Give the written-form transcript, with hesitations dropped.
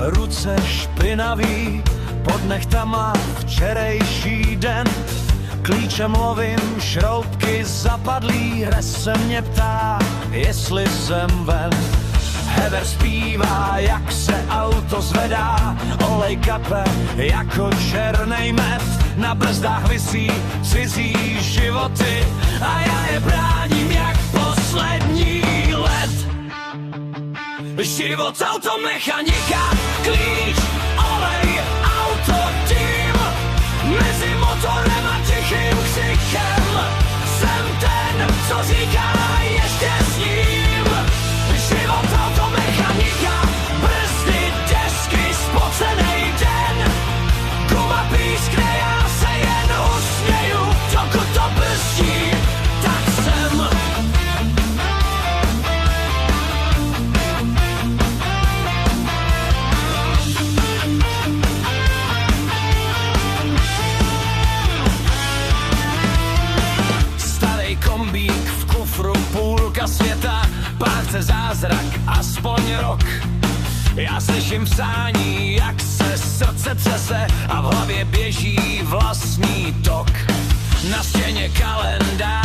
Ruce špinavý, pod nechtama včerejší den. Klíčem lovím šroubky zapadlý, res se mě ptá, jestli jsem ven. Heather zpívá, jak se auto zvedá, olej kape jako černej med. Na brzdách visí cizí životy a já je bráním jak poslední led. Život automechanika, klíč, olej, auto, tým. Mezi motorem a tichým křikem jsem ten, co říká ještě s ním. Život automechanika, brzdy, desky, spocenej den. Guma pískne, já se jen usměju, dokud to brzdí, tak jsem. Kombík v kufru, půlka světa, pálce zázrak, aspoň rok. Já slyším psání, jak se srdce třese a v hlavě běží vlastní tok. Na stěně kalendář